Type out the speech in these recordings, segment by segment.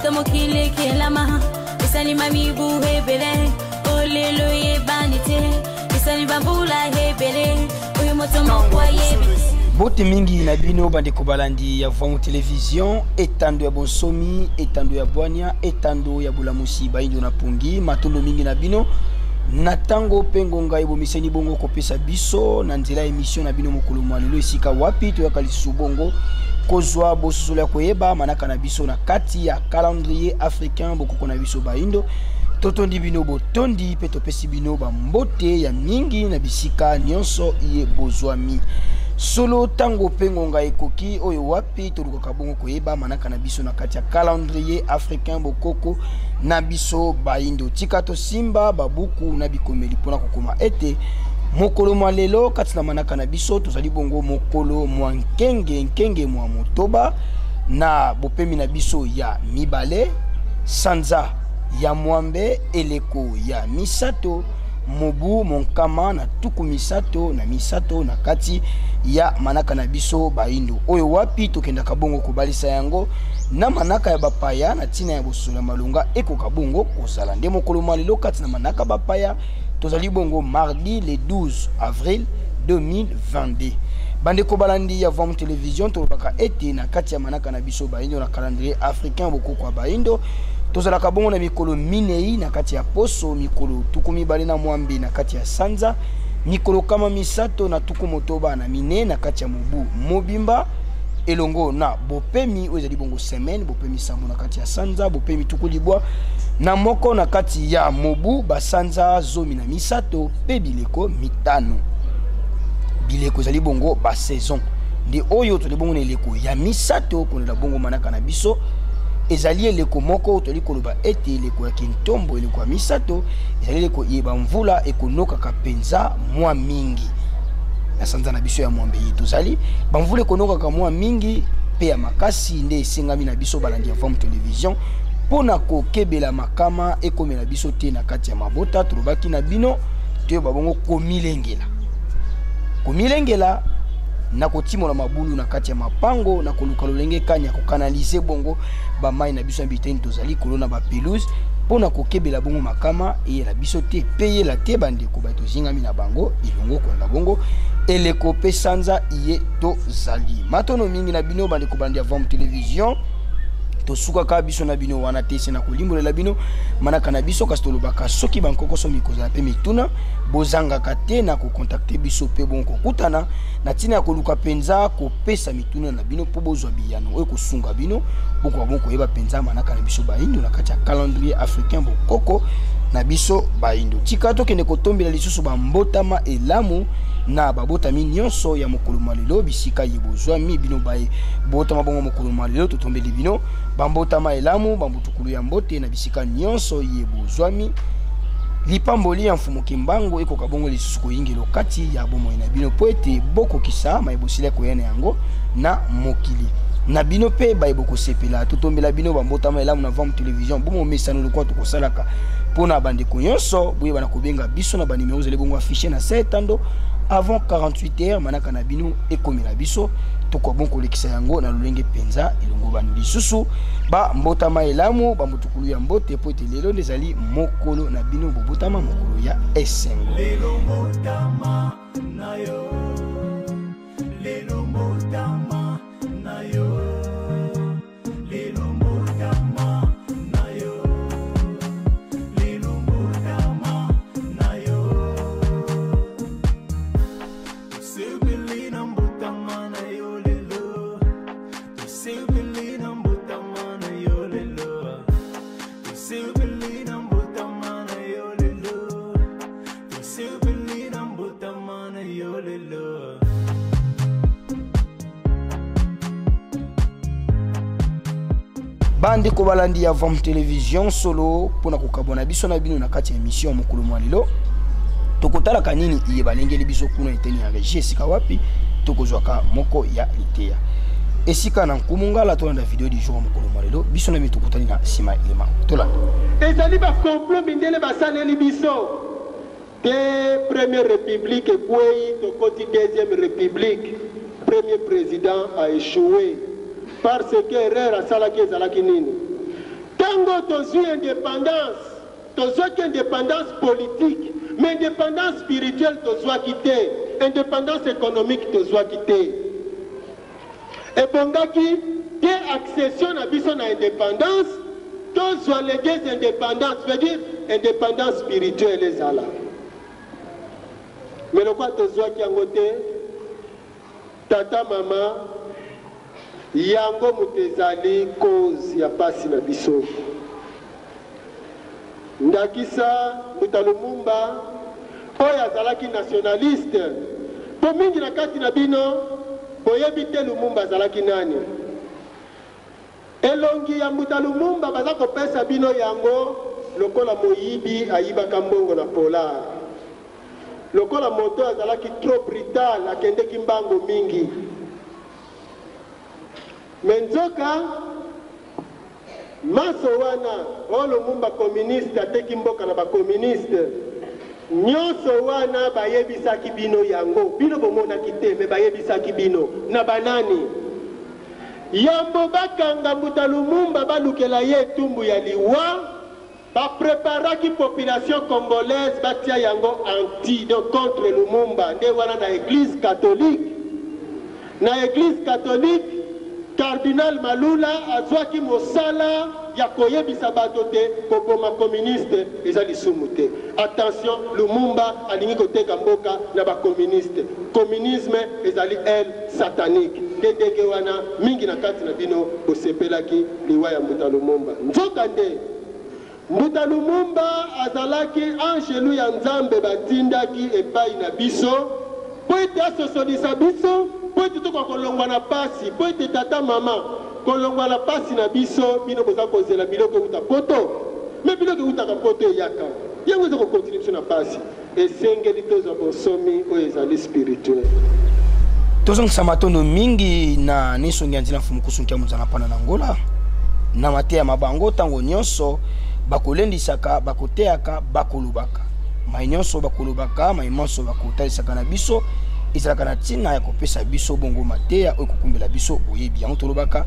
motomo kile kelama isani mami buhe bele olelo ye banite isani bambula he bele oyo motomo kwa ye bote mingi na bino bandeko balandi ya Voix Télévision etando ya bonsomi etando ya bwanya etando ya bulamusi baindo na pungi matondo mingi na bino na tango pengo ngai bomiseni bongo kopesa biso na nzela émission na bino mokolo mwalelo esika wapi to yakali subongo kozwa bososo ya koyeba manaka na biso na kati ya calendrier africain bokoko na biso baindo totondi bino botondi pe topesi bino bambote ya mingi na bisika nyonso iye bozwami solo tango pengo ngai ekoki oyo wapi toluka bongo koyeba manaka na biso na kati ya calendrier africain bokoko na biso baindo tika to simba babuku na bikomeli pona kokoma ete mokolo mwa lelo kati na manaka na biso tozali bongo mokolo mwa nkenge mwa motoba na bopemi na biso ya mibale sanza ya mwambe eleko ya misato mobu monkama na tuku misato na misato na kati ya manaka na biso baindo oyo wapi tokenda kabongo kobalisa yango na manaka ya bapaya na tina ya bosola malunga eko kabongo kozala nde mokolo mwa lelo kati na manaka bapaya tozali bongo mardi le 12 avril 2022 bandeko balandi ya Voix Télévision tolobaka ete na kati ya manaka na biso baindo na calendrier africain bokoko baindo tozala kabongo na mikolo minei na kati ya poso mikolo tukumi bale na mwambe na kati ya sanza mikolo kama misato na tuku motoba na mine na kati ya mobu mobimba elongo na bopemi ozali bongo semaine bopemi sambo na kati ya sanza bopemi tuku libwa na moko na kati ya mobu basanza zomi na misato pe bileko mitano bileko zali bongo ba saison de oyo toli bongo na eleko ya misato konela bongo manaka na biso ezali eleko moko toli koloba ete eleko ya kintombo eleko ya misato ezali eleko yeba mvula ekonoka kapenza mwa mingi na sanza na biso ya mwambe tozali bamvula ekonoka ka mwa mingi pe ya makasi nde esengami na biso balandi ya Voix Télévision pona kokebela makama ekomela biso te na kati ya mabota tolobaki na bino te babongo komilengela na kotimola mabulu na kati ya mapango na koluka lolenge kanya kokanalize bongo bamai na biso ya biteni tozali kolona ba pelouse pona kokebela bongo makama e la biso te paye la te bandeko ba tozingami na bango ilongo kolanda bongo eleko pe sanza iye tozali matono mingi na bino bandeko bandi ya Voix Télévision tosuka ka biso na bino wana tese na kolimbolela bino manaka na biso kasi tolobaka soki bankoko so mikozala pe mituna bozangaka te na kokontakte biso pe bon kokutana na tina ya koluka penza kopesa mituna na bino po bozwa biyano oyo kosunga bino boko bon koyeba penza manaka na biso baindo na kati ya calendrier africain bokoko na biso baindo tika tokende kotombela lisusu bambotama elamu na babotami nyonso ya mokolo malelo bisika yebozwami bino baye botama bongo mokolo malelo totombeli bino bambotama elamu bambutukulu ya mbote na bisika nyonso yebozwami lipamboli ya mfumu kimbango ekoka bongo lisusu koyingelo kati ya bomoi na bino po ete bokokisa mayebosila koyana yango na mokili na bino pe bayebo kosepela totombela bino bambotama elamu na Voix Télévision bomo mesano lokwa tokosalaka pona bandeko nyonso boye bana kobenga biso na banimero zele bongo affiché na 7 ando avant 48 heures manaka na bino ekomela biso toko bon kolekisa yango na lolenge penza elongo bandi lisusu ba mbotama elamu ba mutukulu ya mbote po ete lelo ndezali mokolo na bino bobotama mokolo ya esengo lelo mbotama na yo lelo mbotama na yo lelo mbotama na yo lelo mbotama na yo bande ko balandi ya Voix Télévision solo pona kokabona biso na bino na kati ya émission mokolo mwalelo tokotala kanini iye balengeli biso kuna eteni ya regie esika wapi tokozwaka moko ya liteya esika na nkumungala tolanda video du jour mokolo mwalelo biso na bitu kutani na sima elema tolanda ezali ba complot mindele basaleli biso de première république et to koti deuxième république premier président a échoué parce que erreur asalaki ezalaki nini Tango tozui indépendance, tozoi indépendance politique, mais indépendance spirituelle tozoi quitter, indépendance économique tozoi quitter. Et bongaki, des accession à biso na indépendance, tozoi les deux indépendances, veut dire indépendance spirituelle les ala. Mais le quoi tozoi qui angote, tata maman, yango mutezali cause ya pasi na biso. Ndakisa Mutalumumba oyo azalaki nationaliste po mingi na kati na bino boyebi te Lumumba azalaki nani. Elongi ya Mutalumumba baza kopesa bino yango lokola moyibi ayibaka mbongo na polar. Lokola moto azalaki trop brutal akendeki mbango mingi. Menzoka maso wana o Lumumba communiste ateki mboka na ba communiste nyonso wana bayebisaki bino yango bino bomonaki te me bayebisaki bino na banani yambo bakanga Mutalumumba balukela ye tumbu ya liwa bapreparaki population congolaise batia yango anti donc contre Lumumba nde wana na église catholique Cardinal Malula azwaki mosala ya koyebisa bato te koboma communiste ezali sumu te. Attention, Lumumba alingi koteka mboka na ba communiste. Communisme ezali satanique. Ndenge wana mingi na kati na bino bosepelaki liwa ya Mutalumumba. Nzoka nde Mutalumumba azalaki angelu ya Nzambe batindaki epai na biso po ete asosolisa biso po ete toka kolongwa na pasi po ete tata mama kolongwa na pasi na biso bino boza kozela biloko euta poto me biloko eutaka poto eyaka yango eza kokontinue biso na pasi esengeli tozwa bonsomi oyo ezali spirituel tozongisa matondo mingi na nisongi ya nzela mfumu kusunkia muzana pana na Angola na mateya mabango tango nyonso bakolendisaka bakoteyaka bakolubaka mai nyonso bakolubaka mai nyonso bakotalisaka na biso ezalaka na ntina ya kopesa biso bongo mateya oyo kokumbela biso boyebi yango tolobaka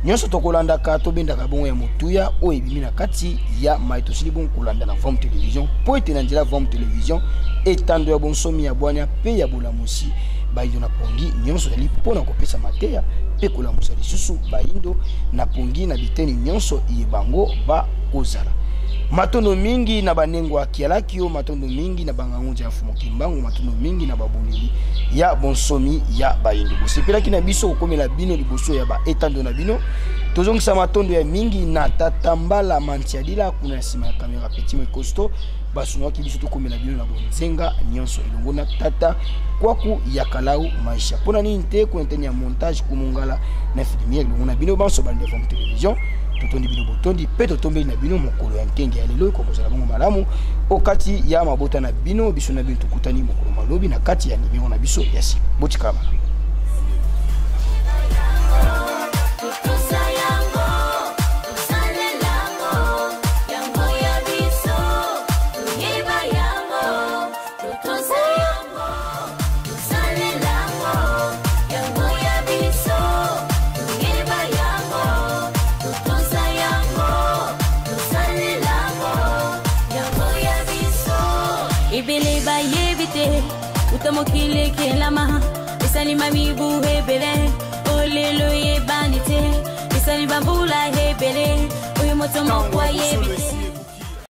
nyonso tokolandaka tobendaka bongo ya motuya oyo ebimi na kati ya mai tosili bongo kolanda na Vom Télévision po ete na nzela Vom Télévision etando ya bonsomi ya bwania mpe ya bolamusi baindo na pongi nyonso ezali mpona kopesa mateya mpe kolamusa lisusu baindo na pongi na biteni nyonso yebango bakozala matondo mingi na banengo akialakio matondo mingi na bangangunja ya Fumu Kimbangu matondo mingi na babulili ya bonsomi ya baindo bosepelaki na biso kokomela bino liboso ya ba etando na bino tozongisa matondo ya mingi na tatambala mantiadila kuna sima ya kamera petit mais costaud basungaki biso tokomela bino na bonzenga nyonso elongo na tata kwaku ya kalau maisha pona nini te ko ya montage kumungala na filmier elongo na bino banso bande Vom Télévision totondi bino botondi pe totombeli na bino mokolo ya nkenge ya lelo kokozala bongo malamu okati ya mabota na bino biso na bino tukutani mokolo malobi na kati ya nimero na biso ya sika botikama Utamokile kelama isani mami buhe bele olelo ye banite isani bambula he bele uyu moto mokwa